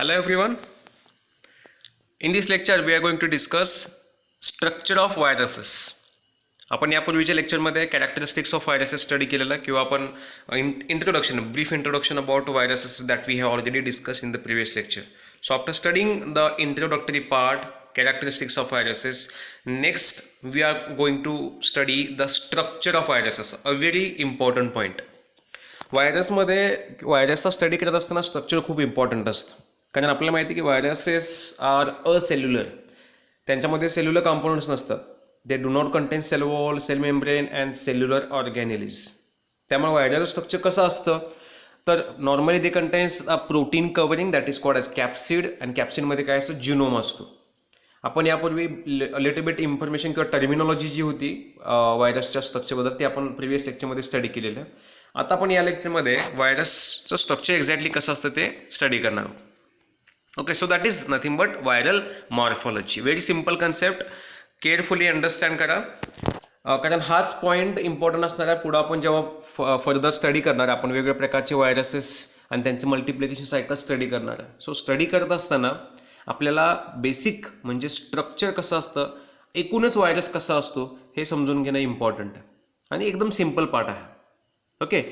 Hello everyone. In this lecture we are going to discuss structure of viruses. आपण यापूर्वीच्या लेक्चरमध्ये characteristics of viruses study केलेला किंवा आपण introduction brief introduction about viruses that we have already discuss in the previous lecture. So after studying the introductory part characteristics of viruses, next we are going to study the structure of viruses, a very important point. व्हायरसचा study करत असताना structure खूप important असतं, कारण आपल्याला माहिती आहे की व्हायरसेस आर असेल्युलर. त्यांच्यामध्ये सेल्युलर कंपोनंट्स नसतात. They do not contain cell wall, cell membrane and cellular organelles. त्यामुळे व्हायरल स्ट्रक्चर कसं असतं तर normally they contains a protein covering that is called as capsid, आणि कॅप्सिडमध्ये काय असतं, जिनोम असतो. आपण यापूर्वी लिटल बिट इन्फॉर्मेशन किंवा टर्मिनॉलॉजी जी होती व्हायरसच्या स्ट्रक्चरबद्दल ती आपण प्रिव्हियस लेक्चरमध्ये स्टडी केलेलं. आता आपण या लेक्चरमध्ये व्हायरसचं स्ट्रक्चर एक्झॅक्टली कसं असतं ते स्टडी करणार आहोत. Okay, so that is nothing but viral morphology. Very simple concept, carefully understand करा, कारण हाच पॉईंट इम्पॉर्टंट असणार आहे. पुढं आपण जेव्हा फर्दर स्टडी करणार आपण वेगवेगळ्या प्रकारचे व्हायरसेस आणि त्यांचे मल्टिप्लिकेशन सायकल स्टडी करणार आहे. सो स्टडी करत असताना आपल्याला बेसिक म्हणजे स्ट्रक्चर कसं असतं, एकूणच व्हायरस कसा असतो हे समजून घेणं इम्पॉर्टंट आहे आणि एकदम सिम्पल पार्ट आहे. ओके,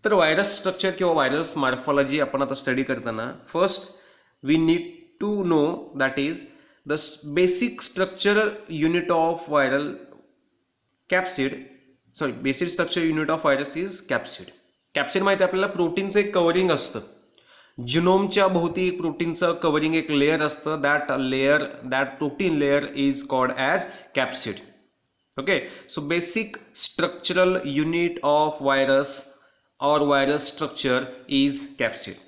तर व्हायरस स्ट्रक्चर किंवा व्हायरस मॉर्फॉलॉजी आपण आता स्टडी करताना first we need to know that is the basic structural unit of viral capsid. Sorry, basic structure unit of virus is capsid. Capsid माहिती आहे आपल्याला, प्रोटीनचं एक कवरिंग असतं. जिनोमच्या भोवती प्रोटीनचं कवरिंग एक लेअर असतं. That protein layer is called as capsid. Okay, so basic structural unit of virus or viral structure is capsid.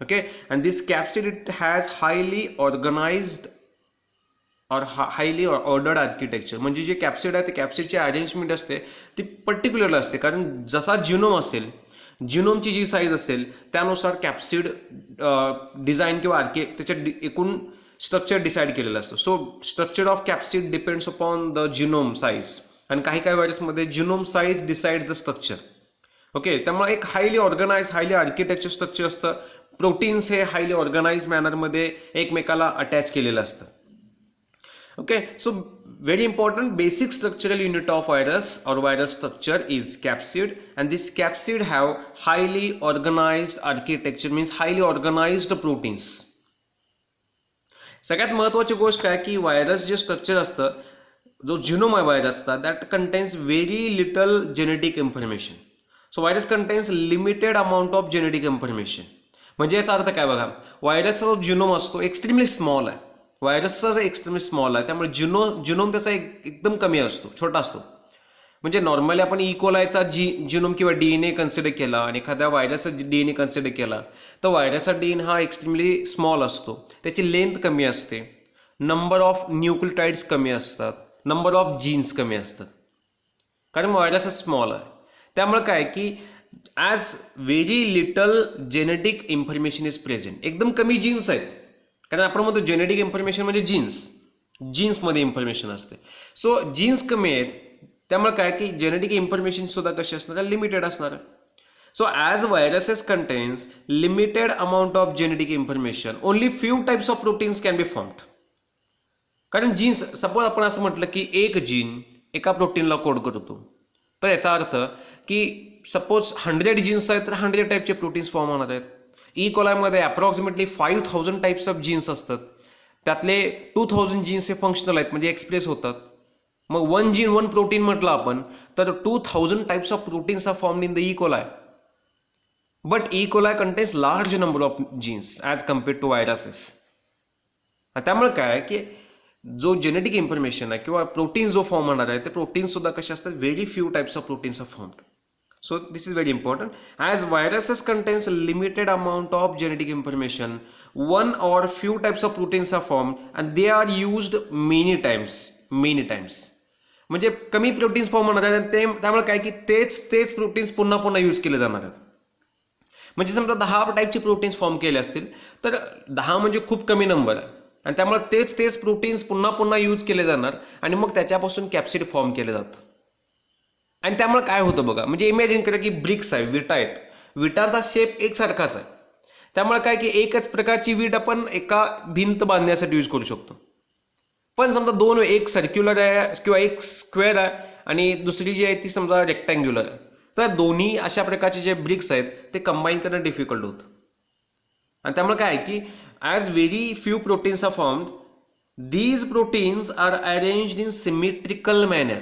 Okay, and this capsid it has highly organized or highly ordered architecture. म्हणजे जे capsid आहे ते कॅप्सिडची arrangement असते ती particular असते, कारण जसा genome असेल, जिनोमची जी साईज असेल त्यानुसार कॅप्सिड डिझाईन किंवा त्याच्या एकूण स्ट्रक्चर डिसाईड केलेलं असतं. So structure of capsid depends upon the genome size, आणि काही व्हायरसमध्ये genome size decide the structure. Okay, त्यामुळे एक highly organize, highly architecture structure असतं. प्रोटीन्स हे हायली ऑर्गनाइज मॅनरमध्ये एकमेकाला अटॅच केलेलं असतं. Okay, so very important, basic structural unit of virus or virus structure is capsid, and this capsid have highly organized architecture, means highly organized proteins. सगळ्यात महत्त्वाची गोष्ट काय की व्हायरस जे स्ट्रक्चर असतं, जो जिनोम आहे व्हायरसचा, that contains very little genetic information. So virus contains limited amount of genetic information. म्हणजे याचा अर्थ काय बघा, व्हायरसचा जो जिनोम असतो एक्स्ट्रीमली स्मॉल आहे. व्हायरसचा जो एक्स्ट्रीमली स्मॉल आहे त्यामुळे जिनोम त्याचा एकदम कमी असतो, छोटा असतो. म्हणजे नॉर्मली आपण इकोलायचा जिनोम किंवा DNA कन्सिडर केला आणि एखाद्या व्हायरसचा DNA कन्सिडर केला तर व्हायरसचा DNA हा एक्स्ट्रीमली स्मॉल असतो. त्याची लेंथ कमी असते, नंबर ऑफ न्यूक्लियोटाइड्स कमी असतात, नंबर ऑफ जीन्स कमी असतात, कारण व्हायरस हा स्मॉल आहे. त्यामुळे काय की as very little genetic information is present, एकदम कमी जीन्स आहेत, कारण आपण म्हणतो जेनेटिक इन्फॉर्मेशन म्हणजे जीन्समध्ये इन्फॉर्मेशन असते. सो जीन्स कमी आहेत त्यामुळे काय की जेनेटिक इन्फॉर्मेशन सुद्धा कशी असणार, लिमिटेड असणार. So as viruses contains limited amount of genetic information, only few types of proteins can be formed. कारण जीन्स, सपोज आपण असं म्हटलं की एक जीन एका प्रोटीनला कोड करतो, तर याचा अर्थ की सपोज 100 जीन्स आहेत तर 100 टाईपचे प्रोटीन्स फॉर्म होणार आहेत. कोलायमध्ये अप्रॉक्सिमेटली 5000 टाईप्स ऑफ जीन्स असतात, त्यातले 2000 जीन्स हे फंक्शनल आहेत म्हणजे एक्सप्रेस होतात. मग 1 जीन 1 प्रोटीन म्हटलं आपण तर 2000 types of proteins are formed in the coli. But coli contains large number of genes as compared to viruses. त्यामुळे काय की जो जेनेटिक इन्फॉर्मेशन आहे किंवा प्रोटीन्स जो फॉर्म होणार आहे ते प्रोटीन्स सुद्धा कसे असतात, very few types of proteins are formed. So this is very important. As viruses contains limited amount of genetic information, one or few types of proteins are formed and they are used many times. म्हणजे कमी proteins form होणार आहेत आणि त्यामुळे काय की तेच proteins पुन्हा पुन्हा यूज केले जाणार आहेत. म्हणजे समजा 10 टाईपचे प्रोटीन्स फॉर्म केले असतील तर 10 म्हणजे खूप कमी नंबर आहे, आणि त्यामुळे तेच प्रोटीन्स पुन्हा पुन्हा यूज केले जाणार आणि मग त्याच्यापासून कॅप्सिड फॉर्म केलं जातं. आणि त्यामुळे काय होतं बघा, म्हणजे इमॅजिन करा की ब्रिक्स आहे, विटा आहेत, विटाचा शेप एकसारखाच आहे. त्यामुळे काय की एकच प्रकारची वीट आपण एका भिंत बांधण्यासाठी यूज करू शकतो. पण समजा दोन, एक सर्क्युलर आहे किंवा एक स्क्वेअर आहे आणि दुसरी जी आहे ती समजा रेक्टँग्युलर आहे, तर दोन्ही अशा प्रकारचे जे ब्रिक्स आहेत ते कंबाईन करणं डिफिकल्ट होतं. आणि त्यामुळे काय आहे की as very few proteins are formed, these proteins are arranged in symmetrical manner.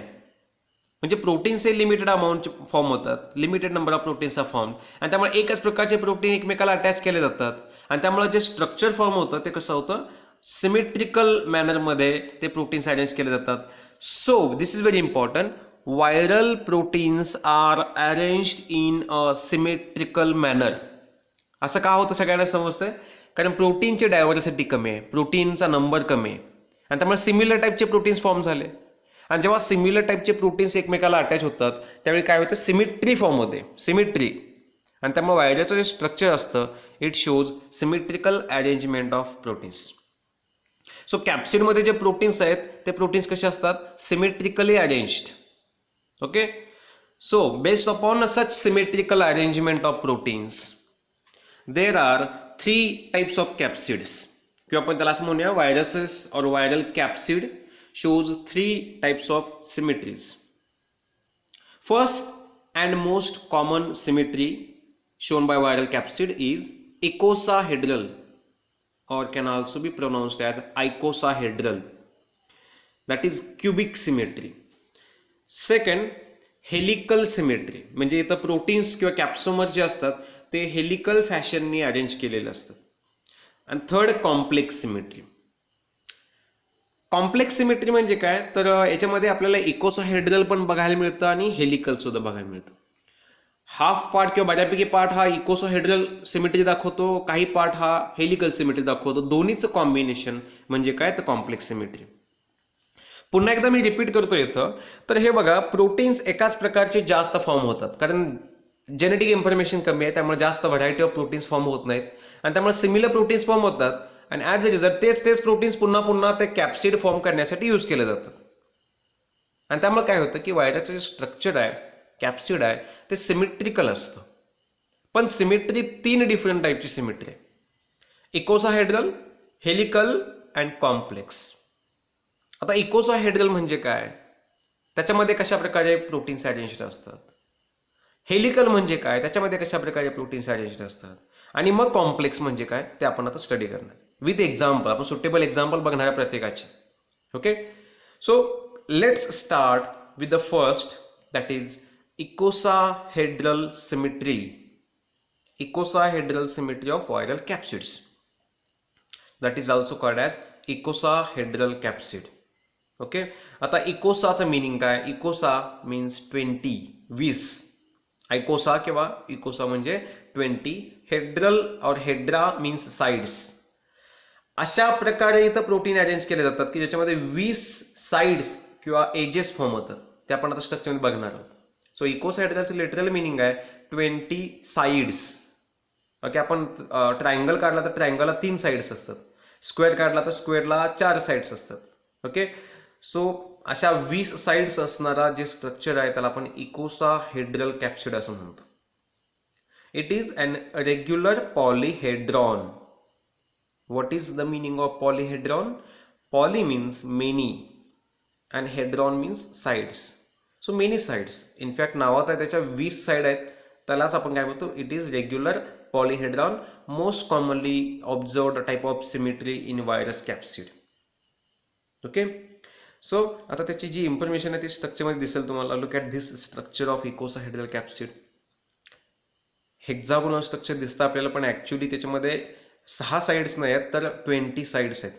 म्हणजे प्रोटीन्स हे लिमिटेड अमाऊंट फॉर्म होतात, limited number of proteins are form, आणि त्यामुळे एकच प्रकारचे प्रोटीन एकमेकाला अटॅच केले जातात आणि त्यामुळे जे स्ट्रक्चर फॉर्म होतं ते कसं होतं, सिमेट्रिकल मॅनरमध्ये ते प्रोटीन्स अरेंज केले जातात. So this is very important, viral proteins are arranged in a symmetrical manner. असं का होतं सगळ्यांना समजतंय, कारण प्रोटीनची डायव्हर्सिटी कमी आहे, प्रोटीनचा नंबर कमी आहे आणि त्यामुळे सिमिलर टाईपचे प्रोटीन्स फॉर्म झाले. आणि जेव्हा सिमिलर टाईपचे प्रोटीन्स एकमेकाला अटॅच होतात त्यावेळी काय होतं, सिमिट्री फॉर्म होते, सिमिट्री. आणि त्यामुळे व्हायरसचं जे स्ट्रक्चर असतं it shows symmetrical arrangement of proteins. So कॅप्सिडमध्ये जे प्रोटीन्स आहेत ते प्रोटीन्स कसे असतात, symmetrically arranged. Okay, so based upon such symmetrical arrangement of proteins there are 3 types of capsids, किंवा आपण त्याला असं म्हणूया viruses or viral capsid shows 3 types of symmetries. First and most common symmetry shown by viral capsid is icosahedral, or can also be pronounced as icosahedral, that is cubic symmetry. Second, helical symmetry, म्हणजे इथं proteins किंवा कॅप्सोमर जे असतात ते helical फॅशननी arrange केलेले असतात. आणि third, complex symmetry. Complex symmetry म्हणजे काय, तर याच्यामध्ये आपल्याला इकोसाहेड्रल पण बघायला मिळतं आणि हेलिकल सुद्धा बघायला मिळतं. हाफ पार्ट किंवा बऱ्यापैकी पार्ट हा इकोसाहेड्रल सिमेट्री दाखवतो, काही पार्ट हा हेलिकल सिमेट्री दाखवतो. दोन्हीचं कॉम्बिनेशन म्हणजे काय, तर कॉम्प्लेक्स सिमेट्री. पुन्हा एकदा मी रिपीट करतो इथं, तर हे बघा, प्रोटीन्स एकाच प्रकारचे जास्त फॉर्म होतात कारण जेनेटिक इन्फॉर्मेशन कमी आहे, त्यामुळे जास्त व्हरायटी ऑफ प्रोटीन्स फॉर्म होत नाहीत आणि त्यामुळे सिमिलर प्रोटीन्स फॉर्म होतात आणि ॲज अ रिझल्ट तेच प्रोटीन्स पुन्हा पुन्हा ते कॅप्सिड फॉर्म करण्यासाठी यूज केले जातात. आणि त्यामुळे काय होतं की व्हायरसचं जे स्ट्रक्चर आहे, कॅप्सिड आहे, ते सिमेट्रिकल असतं. पण सिमेट्री 3 डिफरंट टाईपची सिमेट्री आहे, इकोसाहेड्रल, हेलिकल अँड कॉम्प्लेक्स. आता इकोसाहेड्रल म्हणजे काय, त्याच्यामध्ये कशा प्रकारे प्रोटीन्स अरेंज्ड असतात. हेलिकल म्हणजे काय, त्याच्यामध्ये कशा प्रकारे प्रोटीन्स अरेंज्ड असतात. आणि मग कॉम्प्लेक्स म्हणजे काय ते आपण आता स्टडी करणार विथ एक्झाम्पल. आपण सुटेबल एक्झाम्पल बघणार प्रत्येकाचे. Okay, so let's start with the first, that is icosahedral symmetry. Icosahedral symmetry of viral capsids, that is also called as icosahedral capsid. Okay, आता इकोसाचं मिनिंग काय, इकोसा मीन्स 20. आयकोसा किंवा इकोसा म्हणजे 20. हेड्रल और हेड्रा मीन्स साइड्स. अशा प्रकारे इथं प्रोटीन अरेंज केले जातात की ज्याच्यामध्ये 20 साइड्स किंवा एजेस फॉर्म होतात. ते आपण आता स्ट्रक्चरमध्ये बघणार आहोत. सो इकोसाहेड्रलचं लिटरल मिनिंग आहे 20 साइड्स. ओके, आपण ट्रायंगल काढला तर ट्रायंगलला 3 साइड्स असतात, स्क्वेअर काढला तर स्क्वेअरला 4 साइड्स असतात. ओके, सो अशा 20 साइड्स असणारा जे स्ट्रक्चर आहे त्याला आपण इकोसाहेड्रल कॅप्सिड असं म्हणतो. It is an regular polyhedron. What is the meaning of polyhedron? Poly means many and hedron means sides. So many sides. In fact नावात आहे त्याच्या 20 साइड आहेत, त्यालाच आपण काय म्हणतो, it is regular polyhedron, most commonly observed type of symmetry in virus capsid. Okay, so आता त्याची जी इन्फॉर्मेशन आहे ती स्ट्रक्चरमध्ये दिसेल तुम्हाला. Look at this structure of icosahedral capsid. Hexagonal structure दिसतं आपल्याला, पण ॲक्च्युली त्याच्यामध्ये 6 साइड्स नाही आहेत तर 20 साइड्स आहेत.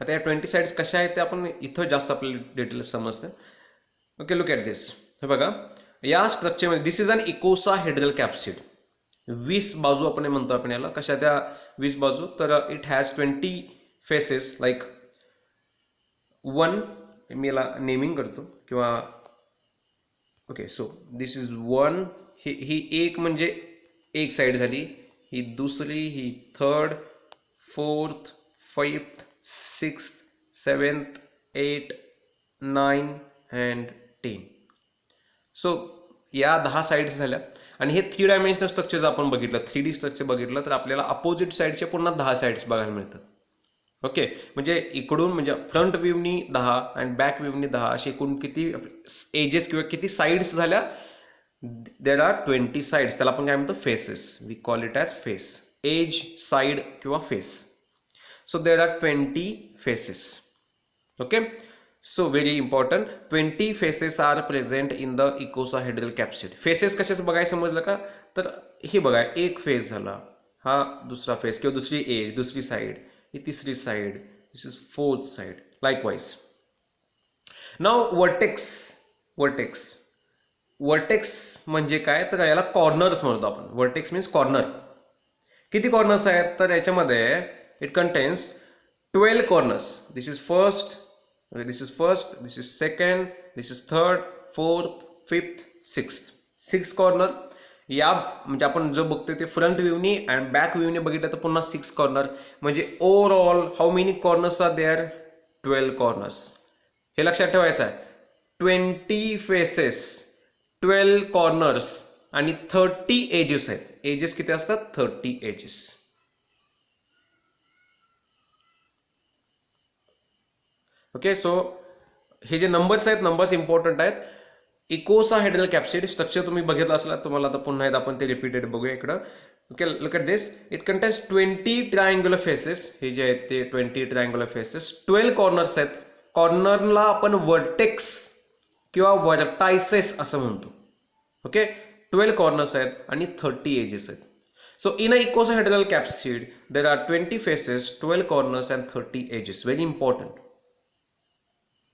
आता या 20 साइड्स कशा आहेत ते आपण इथं जास्त आपल्याला डिटेल्स समजतं. ओके, लुक ॲट दिस. हे बघा, या स्ट्रक्चरमध्ये दिस इज अन इकोसाहेड्रल कॅप्सिड. 20 बाजू आपण म्हणतो आपण याला. कशा त्या 20 बाजू, तर इट हॅज 20 फेसेस लाईक 1. मी याला नेमिंग करतो किंवा ओके, सो दिस इज 1. ही एक म्हणजे एक साईड झाली, ही दुसरी, ही 3rd, 4th, 5th, 6th, 7th, 8th, 9 and 10. So या 10 साईड्स झाल्या आणि हे 3 डायमेन्शनल स्ट्रक्चर आपण बघितलं, 3D स्ट्रक्चर बघितलं तर आपल्याला अपोजिट साईडचे पुन्हा 10 साईड्स बघायला मिळतात. ओके, म्हणजे इकडून म्हणजे फ्रंट व्ह्यूनी 10 आणि बॅक व्ह्यूनी 10 असे एकूण किती एजेस किंवा किती साईड्स झाल्या? There are 20 sides. त्याला आपण काय म्हणतो? Faces. We call it as face. Edge, side किंवा face. So there are 20 faces. Okay, so very important, 20 faces are present in the icosahedral capsid. Faces कशाच बघायला समजलं का? तर हे बघा, एक फेस झाला, हा दुसरा फेस किंवा दुसरी एज, दुसरी साईड, ही तिसरी side, this is fourth side, likewise. Now vertex. Vertex म्हणजे काय? तर याला कॉर्नर्स म्हणतो आपण. Vertex means corner. किती कॉर्नर्स आहेत? तर याच्यामध्ये it contains 12 corners. This is first, this is second, this is third, fourth, fifth, sixth. 6 corner. या म्हणजे आपण जो बघतोय ते फ्रंट व्ह्यूनी आणि बॅक व्ह्यूनी बघितलं तर पुन्हा 6 कॉर्नर. म्हणजे overall how many corners are there? 12 corners. हे लक्षात ठेवायचं आहे. 20 फेसेस, 12 कॉर्नर्स आणि 30 एजेस आहेत. एजेस किती असतात? 30 एजेस. ओके, सो हे जे नंबर्स आहेत, नंबर्स इम्पॉर्टंट आहेत. इकोसाहेड्रल कॅप्सिड स्ट्रक्चर तुम्ही बघितलं असला, तुम्हाला आता पुन्हा एकदा आपण ते रिपीटेड बघूया इकडं. Okay, look at this. It contains 20 triangular faces. हे जे आहेत ते 20 ट्रायंग्युलर फेसेस. 12 कॉर्नर्स आहेत. कॉर्नरला आपण वर्टेक्स किंवा वर्टायसेस असं म्हणतो. ओके, 12 कॉर्नर्स आहेत आणि 30 एजेस आहेत. So in a icosahedral capsid there are 20 faces, 12 corners and 30 edges. Very important.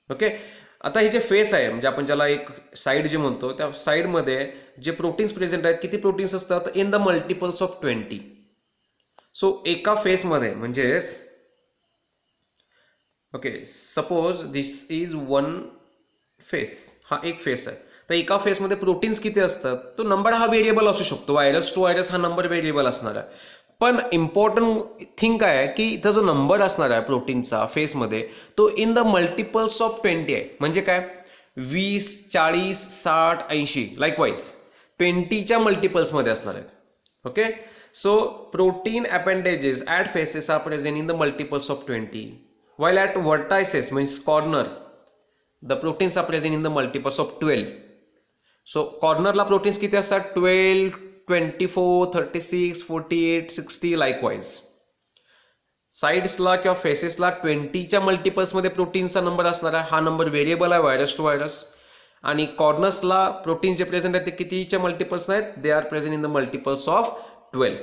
Okay, आता हे जे फेस आहे म्हणजे आपण ज्याला एक साईड जे म्हणतो, त्या साईडमध्ये जे प्रोटीन्स प्रेझेंट आहेत, किती प्रोटीन्स असतात? In the multiples of 20. So एका फेसमध्ये म्हणजेच okay, suppose this is one face. हा एक फेस आहे. तर एका फेसमध्ये प्रोटीन्स किती असतात? तो नंबर हा व्हेरिएबल असू शकतो. व्हायरस टू व्हायरस हा नंबर व्हेरिएबल असणार आहे. पण इम्पॉर्टंट थिंग काय आहे की इथं जो नंबर असणार आहे प्रोटीनचा फेसमध्ये, तो इन द मल्टिपल्स ऑफ 20 आहे. म्हणजे काय? 20, 40, 60, 80 लाईकवाईज 20च्या मल्टिपल्समध्ये असणार आहेत. Okay, so protein appendages at faces are present in the multiples of 20, while at vertices means corner the proteins are present in the multiples of 12. So कॉर्नरला proteins किती असतात? 12, 24, 36, 48, 60 likewise. साईड्सला किंवा फेसेसला 20च्या मल्टिपल्समध्ये प्रोटीनचा नंबर असणार आहे. हा नंबर व्हेरिएबल आहे virus to virus. आणि कॉर्नर्सला proteins जे प्रेझेंट आहेत ते कितीच्या मल्टिपल्स नाहीत? They are present in the multiples of 12.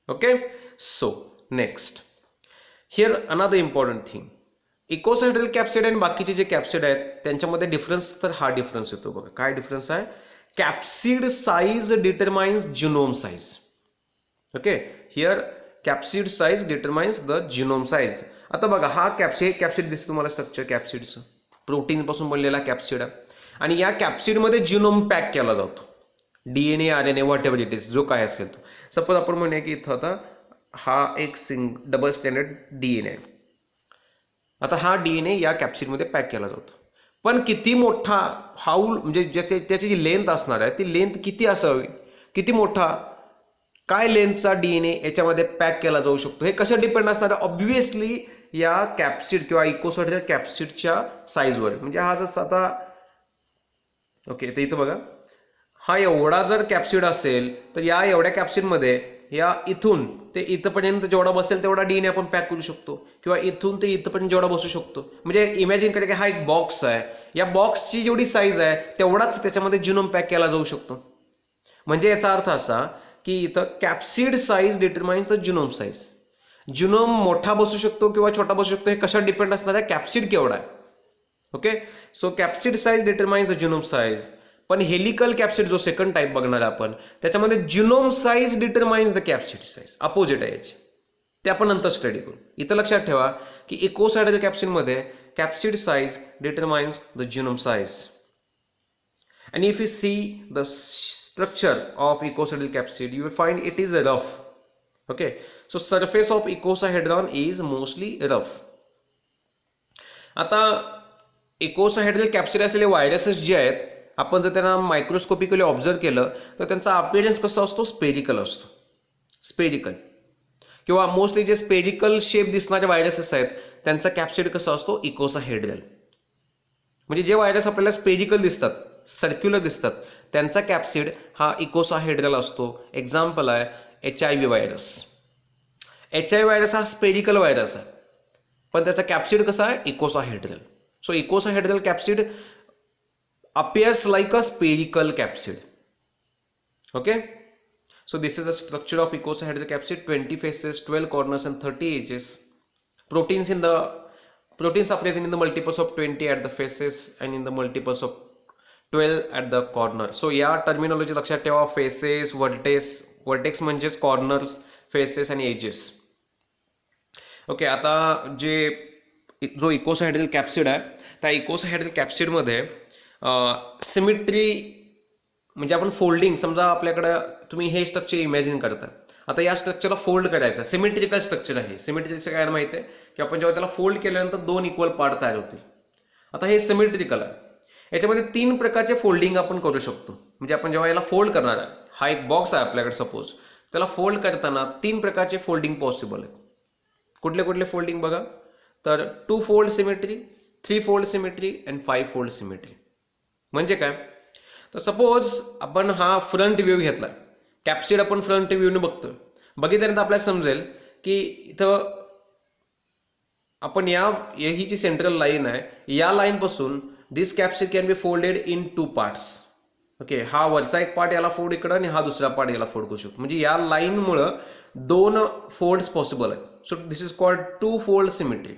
Okay, so next here another important thing. Icosahedral capsid आणि बाकीचे जे कॅप्सिड आहेत त्यांच्यामध्ये डिफरन्स, तर हा डिफरन्स येतो बघा. काय डिफरन्स आहे? Capsid size determines genome size. Okay, here capsid size determines the genome size. आता बघा, हा कॅप्सिड दिसतं तुम्हाला स्ट्रक्चर कॅप्सिडचं. प्रोटीनपासून बनलेला कॅप्सिड आहे आणि या कॅप्सिडमध्ये जिनोम पॅक केला जातो. DNA, RNA, what ever it is, जो काय असेल तो. सपोज आपण म्हणूया की इथं आता हा एक डबल स्टँडर्ड DNA आहे. आता हा DNA या कॅप्सिडमध्ये पॅक केला जातो. पण किती मोठा हाऊल म्हणजे त्याची जी लेंथ असणार आहे ती लेंथ किती असावी, किती मोठा, काय लेंथचा DNA याच्यामध्ये पॅक केला जाऊ शकतो, हे कसं डिपेंड असणार आहे? ऑब्व्हियसली या कॅप्सिड किंवा इकोसाहेड्रल कॅप्सिडच्या साईजवर. म्हणजे हा जसं आता ओके, तर इथं बघा, हा एवढा जर कॅप्सिड असेल तर या एवढ्या कॅप्सिडमध्ये या इथून ते इथंपर्यंत जेवढा बसेल तेवढा DNA आपण पॅक करू शकतो, किंवा इथून ते इथंपर्यंत जेवढा बसू शकतो. म्हणजे इमॅजिन करा की हा एक बॉक्स आहे, या बॉक्सची जेवढी साईज आहे तेवढाच त्याच्यामध्ये जिनोम पॅक केला जाऊ शकतो. म्हणजे याचा अर्थ असा की इथं capsid size determines the genome size. Genome मोठा बसू शकतो किंवा छोटा बसू शकतो, हे कशावर डिपेंड असणार आहे? कॅप्सिड केवढा आहे. Okay, so capsid size determines the genome size. पण हेलिकल कॅप्सिड जो सेकंड टाईप बघणार आपण त्याच्यामध्ये genome size determines the capsid size. Opposite आहे याची, ते आपण नंतर स्टडी करू. इथं लक्षात ठेवा की इकोसाहेड्रल कॅप्सिडमध्ये capsid size determines the genome size. आणि if you see the structure of icosahedral capsid you will find it is rough. Okay, so surface of icosahedron is mostly rough. आता इकोसाहेड्रल कॅप्सिड असलेले viruses जे आहेत आपण जर त्यांना मायक्रोस्कोपिकली observe केलं तर त्यांचा अपिअरन्स कसा असतो, स्पेरिकल असतो. स्पेरिकल किंवा मोस्टली जे स्पेरिकल शेप दिसणारे व्हायरसेस आहेत त्यांचा कॅप्सिड कसा असतो, इकोसाहेड्रल. म्हणजे जे व्हायरस आपल्याला स्पेरिकल दिसतात, सर्क्युलर दिसतात, त्यांचा कॅप्सिड हा इकोसाहेड्रल असतो. एक्झाम्पल आहे HIV व्हायरस. HIV व्हायरस हा स्पेरिकल व्हायरस आहे, पण त्याचा कॅप्सिड कसा आहे, icosahedral. So icosahedral capsid appears like a spherical capsid. Okay, so this is the structure of icosahedral capsid. 20 faces, 12 corners and 30 edges. Proteins are present in the multiples of 20 at the faces and in the multiples of 12 at the corner. So या terminology लक्षात ठेवा. Faces, vertex म्हणजेच corners, faces आणि edges. Okay, आता जो इकोसाहेड्रल capsid आहे त्या इकोसाहेड्रल कॅप्सिडमध्ये symmetry म्हणजे आपण फोल्डिंग, समजा आपल्याकडं तुम्ही हे स्ट्रक्चर इमॅजिन करता. आता या स्ट्रक्चरला फोल्ड करायचं, सिमेट्रिकल स्ट्रक्चर आहे. सिमेट्रिकल काय माहिती आहे की आपण जेव्हा त्याला फोल्ड केल्यानंतर 2 इक्वल पार्ट तयार होतील. आता हे सिमेट्रिकल आहे. याच्यामध्ये 3 प्रकारचे फोल्डिंग आपण करू शकतो. म्हणजे आपण जेव्हा याला फोल्ड करणार आहे, हा एक बॉक्स आहे आपल्याकडे सपोज, त्याला फोल्ड करताना 3 प्रकारचे फोल्डिंग पॉसिबल आहेत. कुठले कुठले फोल्डिंग बघा, तर 2 fold symmetry, 3 fold symmetry and 5 fold symmetry. म्हणजे काय, तर सपोज आपण हा फ्रंट व्ह्यू घेतला, कॅप्सिड आपण फ्रंट व्ह्यूने बघतो. बघितल्यानंतर आपल्याला समजेल की इथं आपण ही जी सेंट्रल लाईन आहे, या लाईनपासून this capsid can be folded in 2 parts. Okay, हा वरचा एक पार्ट याला फोल्ड इकडं आणि हा दुसरा पार्ट याला फोल्ड करू शकतो. म्हणजे या लाईनमुळं 2 फोल्ड्स पॉसिबल आहेत. So this is called 2 fold symmetry.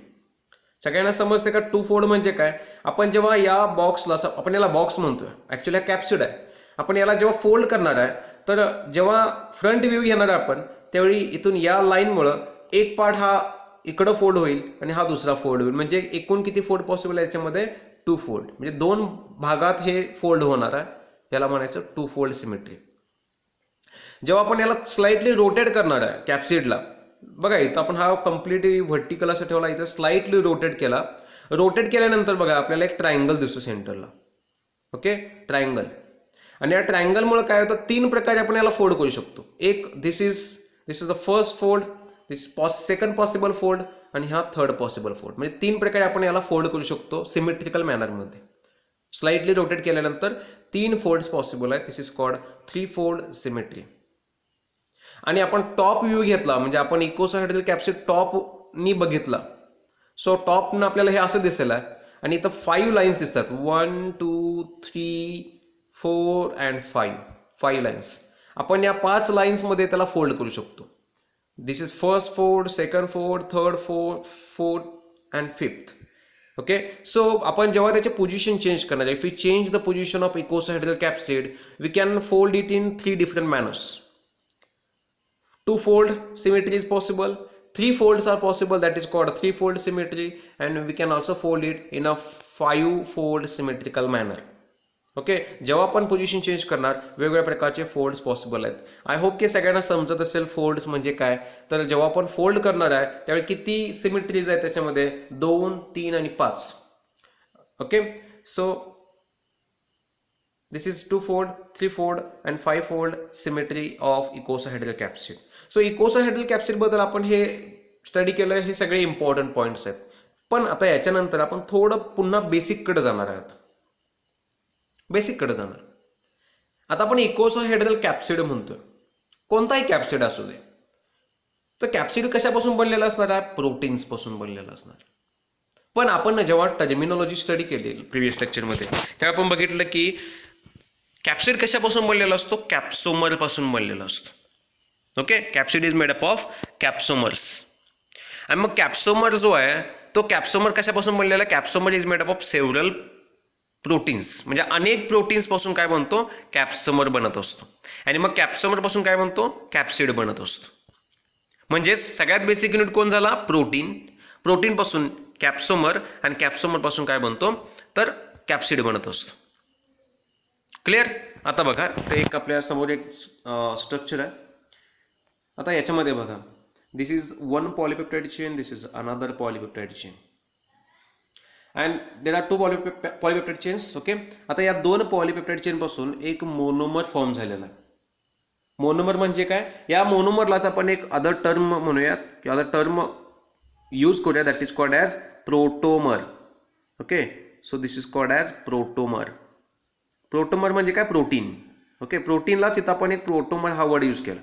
सगळ्यांना समजते का 2 फोल्ड म्हणजे काय. आपण जेव्हा या बॉक्सला, आपण याला बॉक्स म्हणतोय, ॲक्च्युली हा कॅप्सिड आहे. आपण याला जेव्हा फोल्ड करणार आहे, तर जेव्हा फ्रंट व्ह्यू घेणार आहे आपण, त्यावेळी इथून या लाईनमुळं एक पार्ट हा इकडं फोल्ड होईल आणि हा दुसरा फोल्ड होईल. म्हणजे एकूण किती फोल्ड पॉसिबल आहे याच्यामध्ये, 2 फोल्ड. म्हणजे 2 भागात हे फोल्ड होणार आहे. याला म्हणायचं 2 फोल्ड सिमेट्री. जेव्हा आपण याला स्लाइटली रोटेट करणार आहे कॅप्सिडला, बघा इथं आपण हा कम्प्लिटली व्हर्टिकल असं ठेवला, इथं स्लाइटली रोटेट केला. रोटेट केल्यानंतर बघा आपल्याला एक ट्रायंगल दिसतो सेंटरला. Okay, triangle. आणि या ट्रायंगलमुळे काय होतं, 3 प्रकारे आपण याला फोल्ड करू शकतो. एक this is the first fold, this second possible fold आणि हा थर्ड पॉसिबल फोल्ड. म्हणजे 3 प्रकारे आपण याला फोल्ड करू शकतो सिमेट्रिकल मॅनरमध्ये. स्लाइटली रोटेट केल्यानंतर 3 फोल्ड्स पॉसिबल आहे. दिस इज कॉल्ड 3 फोल्ड सिमेट्री. आणि आपण टॉप व्ह्यू घेतला, म्हणजे आपण इकोसाहेड्रल कॅप्सिड टॉपनी बघितला. सो टॉपनं आपल्याला हे असं दिसेल आहे आणि इथं 5 लाईन्स दिसतात. 1 2 3 4 अँड 5 लाईन्स. आपण या 5 लाईन्समध्ये त्याला फोल्ड करू शकतो. This is first fold, second fold, third fold, fourth and fifth. Okay, so आपण जेव्हा त्याचे पोझिशन चेंज करणार, if we change the position of icosahedral capsid, we can fold it in 3 different manners. 2 fold symmetry is possible, 3 folds are possible, that is called 3 fold symmetry, and we can also fold it in a 5 fold symmetrical manner. Okay, जेव्हा आपण position change करणार वेगवेगळ्या प्रकारचे folds possible आहेत. I hope की सगळ्यांना समजत असेल फोल्ड्स म्हणजे काय. तर जेव्हा आपण फोल्ड करणार आहे त्यावेळी किती सिमेट्रीज आहेत त्याच्यामध्ये, 2 3 आणि 5. Okay, so this is 2 fold, 3 fold and 5 fold symmetry of icosahedral capsid. So icosahedral capsid बद्दल आपण हे स्टडी केलं, हे सगळे इम्पॉर्टंट पॉईंट्स आहेत. पण आता याच्यानंतर आपण थोडं पुन्हा बेसिककडे जाणार आहोत. बेसिककडे जाणार. आता आपण इकोसाहेड्रल कॅप्सिड म्हणतोय, कोणताही कॅप्सिड असू दे. तर कॅप्सिड कशापासून बनलेला असणार आहे, प्रोटीन्सपासून बनलेला असणार. पण आपण जेव्हा टर्मिनॉलॉजी स्टडी केली प्रिव्हियस लेक्चरमध्ये, तेव्हा आपण बघितलं की कॅप्सिड कशापासून बनलेला असतो, कॅप्सोमर पासून बनलेला असतो. Okay, capsid is made up of capsomers. आणि मग कॅप्सोमर जो आहे तो कॅप्सोमर कशापासून बनलेला आहे, capsomer is made up of several proteins. म्हणजे अनेक प्रोटीन्स पासून काय बनतो, कॅप्सोमर बनत असतो. आणि मग कॅप्सोमर पासून काय बनतो, कॅप्सिड बनत असतो. म्हणजेच सगळ्यात बेसिक युनिट कोण झाला, प्रोटीन. प्रोटीन पासून कॅप्सोमर आणि कॅप्सोमर पासून काय बनतो, तर कॅप्सिड बनत असतो. क्लिअर. आता बघा ते एक आपल्या समोर एक स्ट्रक्चर आहे. आता याच्यामध्ये बघा, this is 1 polypeptide chain, this is another polypeptide chain. And there are two polypeptide chains. Okay, आता या 2 पॉलिपेप्टाइड चेनपासून एक मोनोमर फॉर्म झालेला आहे. मोनोमर म्हणजे काय? या मोनोमरलाच आपण एक अदर टर्म म्हणूयात किंवा अदर टर्म यूज करूया, that is called as protomer. Okay, so this is called as protomer. Protomer म्हणजे काय? प्रोटीन. ओके, प्रोटीनलाच इथं आपण एक प्रोटोमर हा वर्ड यूज केला.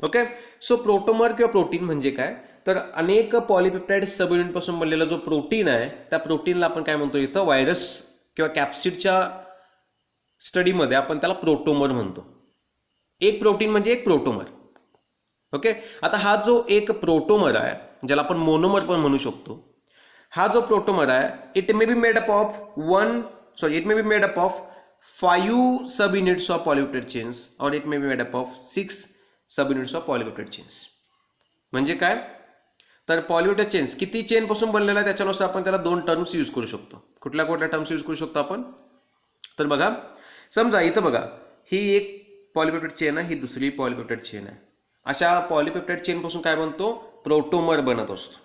ओके, सो प्रोटोमर किंवा प्रोटीन म्हणजे काय? तर अनेक पॉलिपेप्टाइड सब युनिटपासून बनलेला जो प्रोटीन आहे त्या प्रोटीनला आपण काय म्हणतो इथं? व्हायरस किंवा कॅप्सिडच्या स्टडीमध्ये आपण त्याला प्रोटोमर म्हणतो. एक प्रोटीन म्हणजे एक प्रोटोमर. ओके, आता हा जो एक प्रोटोमर आहे ज्याला आपण मोनोमर पण म्हणू शकतो, हा जो प्रोटोमर आहे it may be made up of 5 subunits of polypeptide chains or it may be made up of 6 subunits of polypeptide chains. म्हणजे काय? तर पॉलिपेप्टाइड चेन्स किती चेन पासून बनलेला आहे त्याच्यानुसार आपण त्याला 2 टर्म्स यूज करू शकतो. कुठल्या कुठल्या टर्म्स यूज करू शकतो आपण? तर बघा, समजा इथं बघा, ही एक पॉलिपेप्टाइड चेन आहे, ही दुसरी पॉलिपेप्टाइड चेन आहे. अशा पॉलिपेप्टाइड चेन पासून काय बनतो? प्रोटोमर बनत असतो.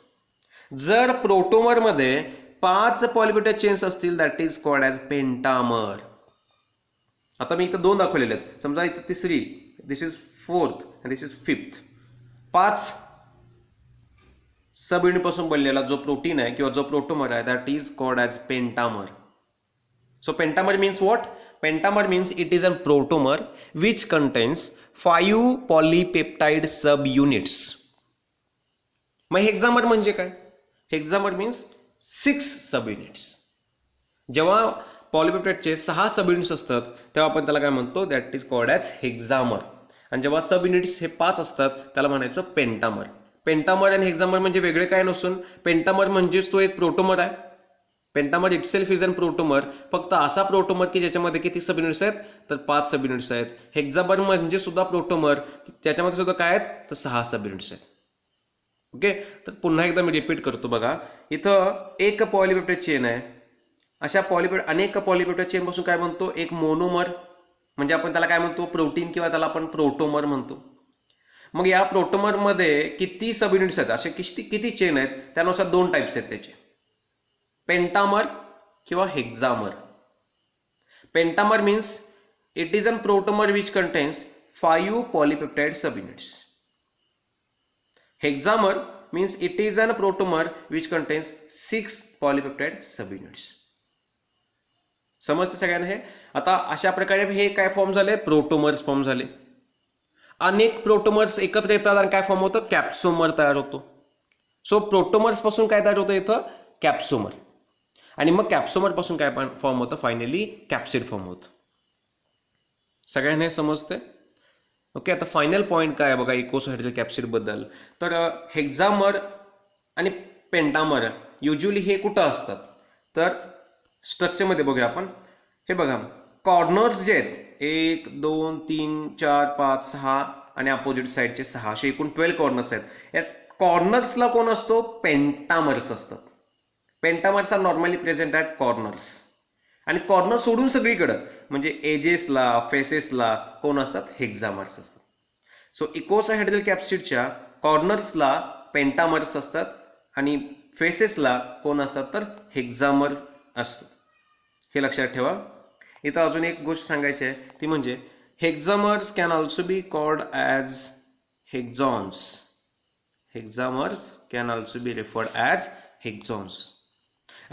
जर प्रोटोमरमध्ये 5 पॉलिपेप्टाइड चेन्स असतील that is called as pentamer. आता मी इथं 2 दाखवलेले आहेत. समजा इथं तिसरी, this is 4th and this is 5th. 5 subunit पासून बनलेला जो प्रोटीन आहे किंवा जो प्रोटोमर आहे that is called as pentamer. So pentamer means what? Pentamer means it is a protomer which contains 5 polypeptide subunits. मग हेक्सामर म्हणजे काय? हेक्सामर means 6 subunits. जेव्हा पॉलिपेप्टाइडचे 6 सबयुनिट्स असतात तेव्हा आपण त्याला काय म्हणतो? That is called as हेक्सामर. आणि जेव्हा सब युनिट्स हे 5 असतात त्याला म्हणायचं पेंटामर. पेंटामर आणि हेक्सामर म्हणजे वेगळे काय नसून पेंटामर म्हणजेच तो एक प्रोटोमर आहे. Pentamer itself is an प्रोटोमर. फक्त असा प्रोटोमर की ज्याच्यामध्ये किती सब युनिट्स आहेत? तर 5 सब युनिट्स आहेत. हेक्सामर म्हणजे सुद्धा प्रोटोमर, त्याच्यामध्ये सुद्धा काय आहेत? तर 6 सब युनिट्स आहेत. ओके, तर पुन्हा एकदा मी रिपीट करतो. बघा, इथं एक पॉलिपेप्टाइड चेन आहे. अशा अनेक पॉलिपेप्टाइड चेन पासून काय बनतो? एक मोनोमर, म्हणजे आपण त्याला काय म्हणतो? प्रोटीन किंवा त्याला आपण प्रोटोमर म्हणतो. मग या प्रोटोमरमध्ये किती सब युनिट्स आहेत? असे किती चेन आहेत? त्यानुसार 2 टाईप्स आहेत त्याचे, पेंटामर किंवा hexamer. Pentamer means it is an protomer which contains 5 polypeptide subunits. Hexamer means it is an protomer which contains 6 polypeptide subunits. समजते सगळ्यांना हे? आता अशा प्रकारे हे काय फॉर्म झाले? प्रोटोमर्स फॉर्म झाले. अनेक प्रोटोमर्स एकत्र येतात आणि काय फॉर्म होतं? कॅप्सोमर तयार होतो. सो प्रोटोमर्स पासून काय तयार होतं इथं? कॅप्सोमर. आणि मग कॅप्सोमर पासून काय फॉर्म होतं? फायनली कॅप्सिड फॉर्म होतं. सगळ्यांना हे समजते? ओके, आता फायनल पॉईंट काय आहे बघा इकोसाहेड्रल कॅप्सिड बद्दल. तर हेक्सामर आणि पेंटामर युजली हे कुठं असतात? तर स्ट्रक्चरमध्ये बघूया आपण. हे बघा, कॉर्नर्स जे आहेत 1 2 3 4 5 6 आणि अपोजिट साईडचे 6 असे एकूण 12 कॉर्नर्स आहेत. या कॉर्नर्सला कोण असतो? पेंटामर्स असतात. Pentamers are normally present at corners. आणि कॉर्नर सोडून सगळीकडं म्हणजे एजेसला, फेसेसला कोण असतात? हेक्सामर्स असतात. सो इकोसाहेड्रल कॅप्सिडच्या कॉर्नर्सला पेंटामर्स असतात आणि फेसेसला कोण असतात? तर हेक्सामर असतात. हे लक्षात ठेवा. इथं अजून एक गोष्ट सांगायची आहे ती म्हणजे hexamers can also be called as hexons. Hexamers can also be referred as hexons.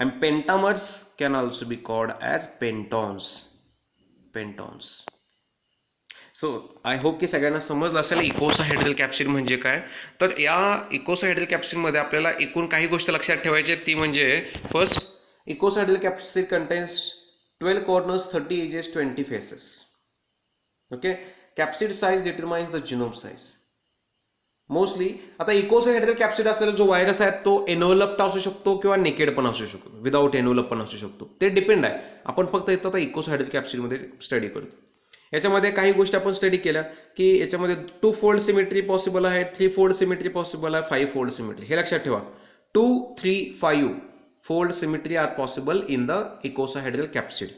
And pentamers can also be called as pentons. So I hope की सगळ्यांना समजलं असेल इकोसाहेड्रल कॅप्सिड म्हणजे काय. तर या इकोसाहेड्रल कॅप्सिडमध्ये आपल्याला एकूण काही गोष्टी लक्षात ठेवायच्या ती म्हणजे first, icosahedral capsid contains 12 corners, 30 edges, 20 faces. Okay, capsid size determines the genome size. Mostly आता इकोसाहेड्रल कॅप्सिड असलेला जो व्हायरस आहे तो एनोलप्ड असू शकतो किंवा नेकेड पण असू शकतो, विदाऊट एनोलप पण असू शकतो. ते डिपेंड आहे. आपण फक्त इथं आता इकोसाहेड्रल कॅप्सिडमध्ये स्टडी करतो. याच्यामध्ये काही गोष्टी आपण स्टडी केल्या की याच्यामध्ये 2 fold सिमेट्री पॉसिबल आहे, 3 fold सिमेट्री पॉसिबल आहे, 5 fold सिमेट्री. हे लक्षात ठेवा. 2, 3, 5 fold symmetry are possible in the icosahedral capsid.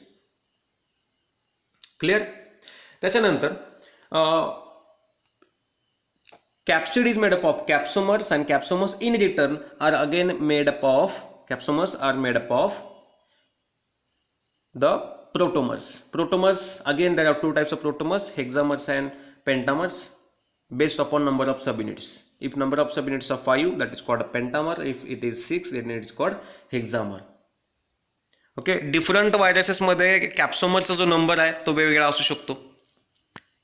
Clear? त्याच्यानंतर capsid is made up of capsomers and capsomers in return are again made up of Capsomers are made up of the protomers. Protomers, again there are two types of protomers, hexamers and pentamers, based upon number of subunits. If number of subunits are 5, that is called a pentamer. If it is 6, then it is called hexamer. Okay, different व्हायरसेसमध्ये कॅप्सोमरचा जो number आहे तो वेगवेगळा असू शकतो.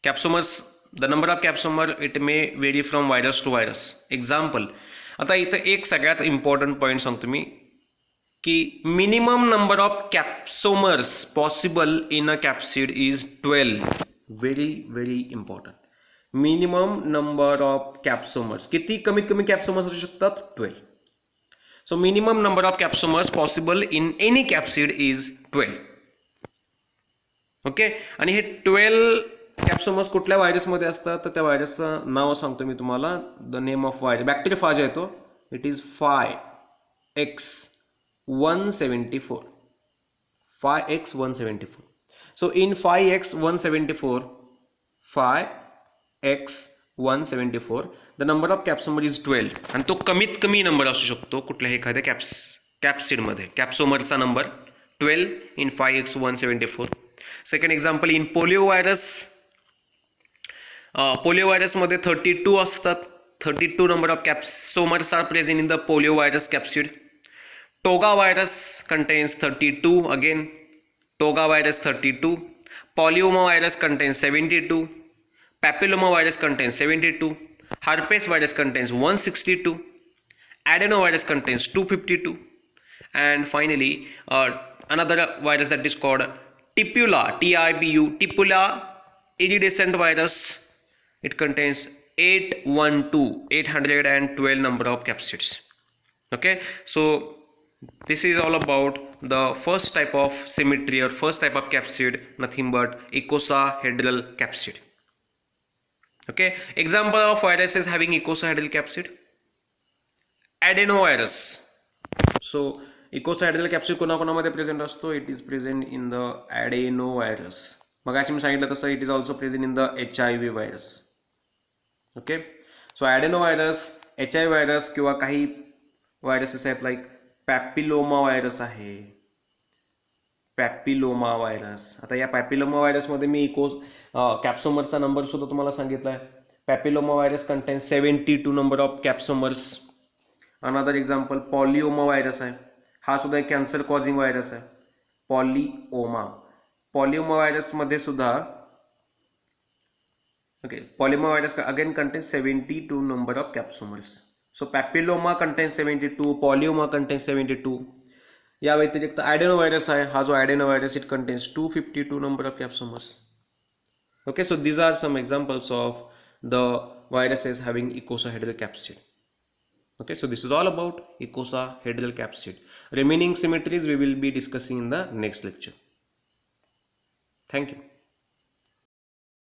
Capsomers, the number of capsomer it may vary from virus to virus. Example, आता इथं एक सगळ्यात इम्पॉर्टंट पॉईंट सांगतो मी की minimum number of capsomers possible in a capsid is 12. Very very important. Minimum number of capsomers, किती कमीत कमी कॅप्सोमर्स असू शकतात? 12. So minimum number of capsomers possible in any capsid is 12. Okay, आणि हे 12 कॅप्सोमर्स कुठल्या व्हायरसमध्ये असतात तर त्या व्हायरसचं नाव सांगतो मी तुम्हाला. The name of virus bacteriophage आहे तो. It is 5X174. 5X174. So in 5X174, 5X174, the number of capsomer is 12. आणि तो कमीत कमी नंबर असू शकतो कुठल्याही एखाद्या कॅप्सिडमध्ये. कॅप्सोमरचा number 12 in 5X174. Second example, in polio virus. Polio व्हायरसमध्ये 32 असतात. 32 number of capsomers are present in the polio virus capsid. Toga virus contains 32. Again toga virus 32. Polyoma virus contains 72. Papilloma virus contains 72. Herpes virus contains 162. Adenovirus contains 252. And finally, another virus that is called Tipula, TIPU, Tipula iridescent virus. It contains 812 number of capsids. Okay, so this is all about the first type of symmetry or first type of capsid, nothing but icosahedral capsid. Okay, example of viruses having icosahedral capsid. Adenovirus. So icosahedral capsid कोणाकोणामध्ये present असतो? It is present in the adenovirus. मग मी सांगितलं तसं it is also present in the HIV virus. Okay, so adenovirus, HIV virus किंवा काही viruses आहेत like papilloma virus आहे. Papilloma virus. आता या पॅपिलोमा व्हायरसमध्ये मी कॅप्सोमरचा नंबर सुद्धा तुम्हाला सांगितला आहे. Papilloma virus contains 72 number of capsomers. Another example, polyoma virus आहे. हा सुद्धा एक कॅन्सर कॉझिंग व्हायरस आहे. पॉलिओमा व्हायरसमध्ये सुद्धा okay, polyoma virus again contains 72 number of capsomers. So papilloma contains 72, polyoma contains 72. या व्यतिरिक्त ॲडेनोव्हायरस आहे. हा जो adenovirus it contains 252 number of capsomers. Okay, so these are some examples of the viruses having icosahedral capsid. Okay, so this is all about icosahedral capsid. Remaining symmetries we will be discussing in the next lecture. Thank you.